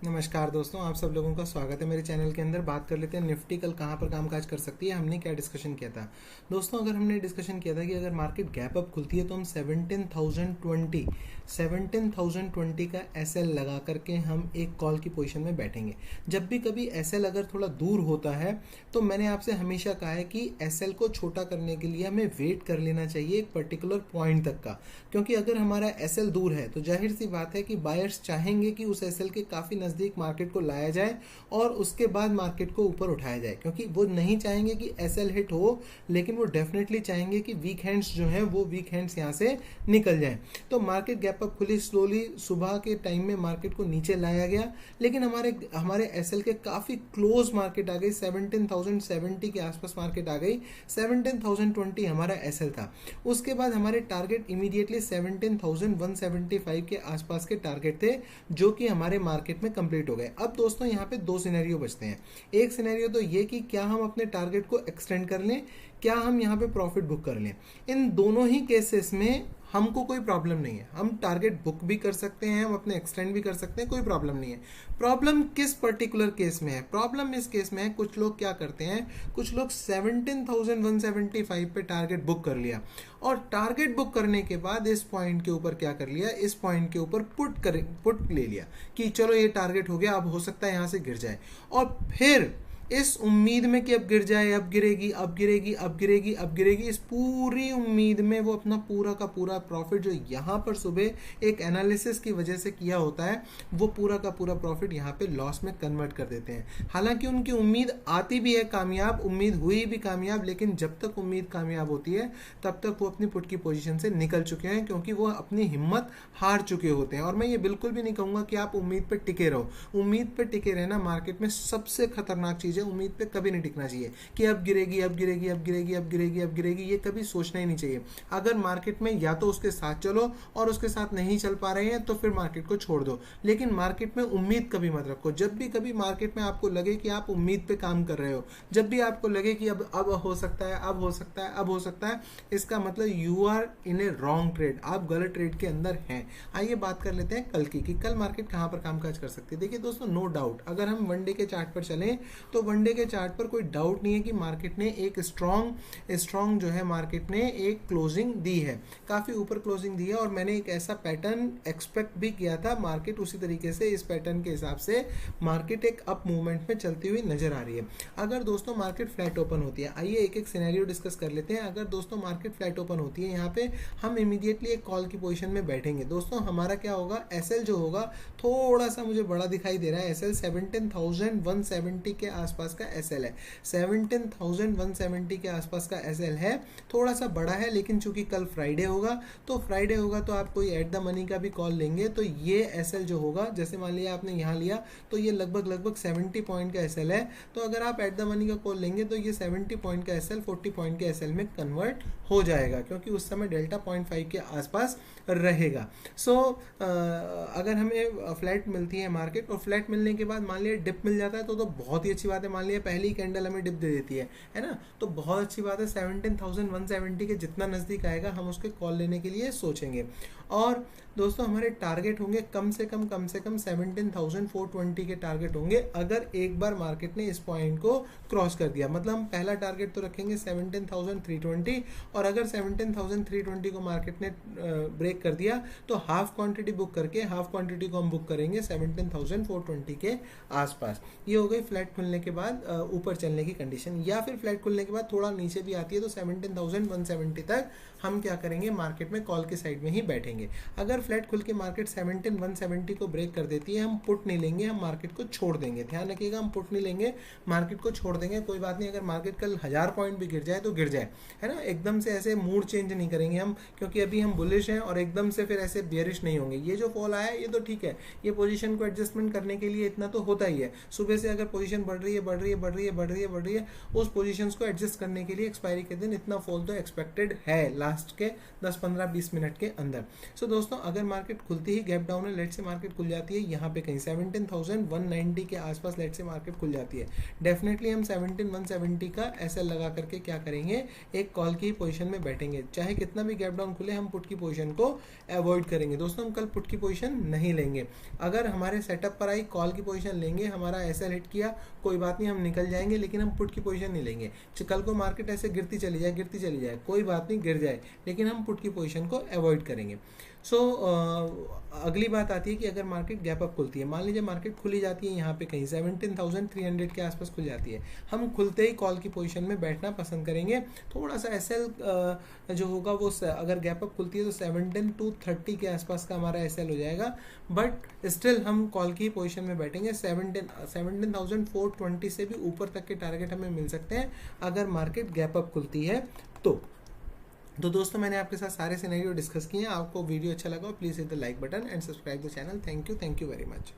नमस्कार दोस्तों, आप सब लोगों का स्वागत है मेरे चैनल के अंदर। बात कर लेते हैं निफ्टी कल कहाँ पर कामकाज कर सकती है। हमने क्या डिस्कशन किया था दोस्तों? अगर हमने डिस्कशन किया था कि अगर मार्केट गैप अप खुलती है तो हम 17,020 का एसएल लगा करके हम एक कॉल की पोजीशन में बैठेंगे। जब भी कभी एसएल अगर थोड़ा दूर होता है तो मैंने आपसे हमेशा कहा है कि एसएल को छोटा करने के लिए हमें वेट कर लेना चाहिए एक पर्टिकुलर पॉइंट तक का, क्योंकि अगर हमारा एसएल दूर है तो जाहिर सी बात है कि बायर्स चाहेंगे कि उस एसएल के काफ़ी नज़दीक मार्केट को लाया जाए और उसके बाद मार्केट को ऊपर उठाया जाए, क्योंकि वो नहीं चाहेंगे कि एसएल हिट हो, लेकिन वो डेफिनेटली चाहेंगे कि वीक हैंड्स जो हैं वो वीक हैंड्स यहाँ से निकल जाएं। तो मार्केट गैप अप खुली, स्लोली सुबह के टाइम में मार्केट को नीचे लाया गया, लेकिन हमारे हमारे एसएल के काफ़ी क्लोज मार्केट आ गई। 17,070 के आसपास मार्केट आ गई। 17,020 हमारा एसएल था। उसके बाद हमारे टारगेट इमीडिएटली 17,175 के आसपास के टारगेट थे, जो कि हमारे मार्केट में कंप्लीट हो गए। अब दोस्तों यहाँ पे दो सिनेरियो बचते हैं। एक सिनेरियो तो ये कि क्या हम अपने टारगेट को एक्सटेंड कर लें, क्या हम यहाँ पे प्रॉफिट बुक कर लें। इन दोनों ही केसेस में हमको कोई प्रॉब्लम नहीं है। हम टारगेट बुक भी कर सकते हैं, हम अपने एक्सटेंड भी कर सकते हैं, कोई प्रॉब्लम नहीं है। प्रॉब्लम किस पर्टिकुलर केस में है? प्रॉब्लम इस केस में है, कुछ लोग क्या करते हैं, कुछ लोग 17,175 पे टारगेट बुक कर लिया और टारगेट बुक करने के बाद इस पॉइंट के ऊपर क्या कर लिया, इस पॉइंट के ऊपर पुट ले लिया कि चलो ये टारगेट हो गया, अब हो सकता है यहाँ से गिर जाए। और फिर इस उम्मीद में कि अब गिर जाए, अब गिरेगी, अब गिरेगी, अब गिरेगी, अब गिरेगी, इस पूरी उम्मीद में वो अपना पूरा का पूरा प्रॉफिट जो यहाँ पर सुबह एक एनालिसिस की वजह से किया होता है, वो पूरा का पूरा प्रॉफिट यहाँ पे लॉस में कन्वर्ट कर देते हैं। हालांकि उनकी उम्मीद आती भी है कामयाब, उम्मीद हुई भी कामयाब, लेकिन जब तक उम्मीद कामयाब होती है तब तक वो अपनी पुट की पोजीशन से निकल चुके हैं, क्योंकि वो अपनी हिम्मत हार चुके होते हैं। और मैं ये बिल्कुल भी नहीं कहूँगा कि आप उम्मीद पर टिके रहो। उम्मीद पर टिके रहना मार्केट में सबसे खतरनाक चीज़ है। उम्मीद पे कभी नहीं टिकना चाहिए कि अब गिरेगी, अब गिरेगी, अब गिरेगी, अब गिरेगी, अब गिरेगी, ये कभी सोचना ही नहीं चाहिए। अगर मार्केट में या तो उसके साथ चलो और उसके साथ नहीं चल पा रहे हैं तो फिर मार्केट को छोड़ दो, लेकिन मार्केट में उम्मीद कभी मत रखो। जब भी कभी मार्केट में आपको लगे कि आप उम्मीद पे काम कर रहे हो, जब भी आपको लगे कि अब हो सकता है, अब हो सकता है, अब हो सकता है, इसका मतलब you are in a wrong trade, आप गलत ट्रेड के अंदर हैं। आइए बात कर लेते हैं कल की कि कल मार्केट कहाँ पर कामकाज कर सकती है। देखिए दोस्तों, नो डाउट अगर हम वनडे के चार्ट पर चलें तो वनडे के चार्ट पर कोई डाउट नहीं है कि मार्केट ने एक स्ट्रॉन्ग जो है मार्केट ने एक क्लोजिंग दी है, काफ़ी ऊपर क्लोजिंग दी है। और मैंने एक ऐसा पैटर्न एक्सपेक्ट भी किया था, मार्केट उसी तरीके से इस पैटर्न के हिसाब से मार्केट एक अप मूवमेंट में चलती हुई नजर आ रही है। अगर दोस्तों मार्केट फ्लैट ओपन होती है, आइए एक एक सिनेरियो डिस्कस कर लेते हैं। अगर दोस्तों मार्केट फ्लैट ओपन होती है, यहाँ पे हम इमीडिएटली एक कॉल की पोजीशन में बैठेंगे। दोस्तों हमारा क्या होगा, एसएल जो होगा थोड़ा सा मुझे बड़ा दिखाई दे रहा है। एसएल 17,170 के आसपास का एसएल है, 17,170 के आसपास का एसएल है, थोड़ा सा बड़ा है। लेकिन चूंकि कल फ्राइडे होगा तो आप कोई एट द मनी का भी कॉल लेंगे तो ये एसएल जो होगा, जैसे मान लिया आपने यहाँ लिया तो ये लगभग 70 पॉइंट का एसएल है। तो अगर आप एट द मनी का कॉल लेंगे तो ये 70 पॉइंट का एसएल 40 पॉइंट के एसएल में कन्वर्ट हो जाएगा, क्योंकि उस समय डेल्टा 0.5 के आसपास रहेगा। सो अगर हमें फ्लैट मिलती है मार्केट, और फ्लैट मिलने के बाद मान लिया डिप मिल जाता है तो बहुत ही अच्छी बात है। मान लिया पहली कैंडल हमें डिप दे देती है ना, तो बहुत अच्छी बात है। 17,170 के जितना नज़दीक आएगा हम उसके कॉल लेने के लिए सोचेंगे। और दोस्तों हमारे टारगेट होंगे कम से कम 17,420 के टारगेट होंगे, अगर एक बार मार्केट ने इस पॉइंट को क्रॉस कर दिया। मतलब हम पहला टारगेट तो रखेंगे 17,320, और अगर 17,320 को मार्केट ने ब्रेक कर दिया तो हाफ क्वांटिटी बुक करके हाफ क्वांटिटी को हम बुक करेंगे 17,420 के आसपास। ये हो गई फ्लैट खुलने के बाद ऊपर चलने की कंडीशन। या फिर फ्लैट खुलने के बाद थोड़ा नीचे भी आती है तो 17,170 तक हम क्या करेंगे, मार्केट में कॉल के साइड में ही बैठेंगे। अगर फ्लैट खुल के मार्केट 17,170 को ब्रेक कर देती है, हम पुट नहीं लेंगे, हम मार्केट को छोड़ देंगे। ध्यान रखिएगा, हम पुट नहीं लेंगे, मार्केट को छोड़ देंगे। कोई बात नहीं, अगर मार्केट कल 1000 पॉइंट भी गिर जाए तो गिर जाए, है ना। एकदम से ऐसे मूड चेंज नहीं करेंगे हम, क्योंकि अभी हम बुलिश हैं और एकदम से फिर ऐसे बियरिश नहीं होंगे। ये जो फॉल आया ये तो ठीक है, ये पोजीशन को एडजस्टमेंट करने के लिए इतना तो होता ही है। सुबह से अगर पोजीशन बढ़ रही है, बढ़ रही है, बढ़ रही है, बढ़ रही है, बढ़ रही है, उस पोजीशंस को एडजस्ट करने के लिए एक्सपायरी के दिन इतना फॉल तो एक्सपेक्टेड है लास्ट के 10, 15, 20 मिनट के अंदर। सो दोस्तों अगर मार्केट खुलती ही गैप डाउन है, लेट से मार्केट खुल जाती है यहाँ पे कहीं 17,190 के आसपास, लेट से मार्केट खुल जाती है, डेफिनेटली हम 17,170 का एसएल लगा करके क्या करेंगे, एक कॉल की पोजीशन में बैठेंगे। चाहे कितना भी गैप डाउन खुले, हम पुट की पोजीशन को अवॉइड करेंगे। दोस्तों हम कल पुट की पोजीशन नहीं लेंगे। अगर हमारे सेटअप पर आई कॉल की पोजीशन लेंगे, हमारा एसएल हिट किया कोई बात नहीं, हम निकल जाएंगे, लेकिन हम पुट की पोजीशन नहीं लेंगे। कल को मार्केट ऐसे गिरती चली जाए, गिरती चली जाए, कोई बात नहीं, गिर जाए, लेकिन हम पुट की पोजीशन को अवॉइड करेंगे। सो अगली बात आती है कि अगर मार्केट गैप अप खुलती है, मान लीजिए मार्केट खुली जाती है यहाँ पे कहीं 17,300 के आसपास खुल जाती है, हम खुलते ही कॉल की पोजीशन में बैठना पसंद करेंगे। थोड़ा सा एसएल जो होगा वो अगर गैप अप खुलती है तो 17,230 के आसपास का हमारा एसएल हो जाएगा, बट स्टिल हम कॉल की पोजीशन में बैठेंगे। 17,420 से भी ऊपर तक के टारगेट हमें मिल सकते हैं अगर मार्केट गैप अप खुलती है तो दोस्तों मैंने आपके साथ सारे सिनेरियो डिस्कस किए हैं। आपको वीडियो अच्छा लगा please hit the like button and subscribe the channel. Thank you very much.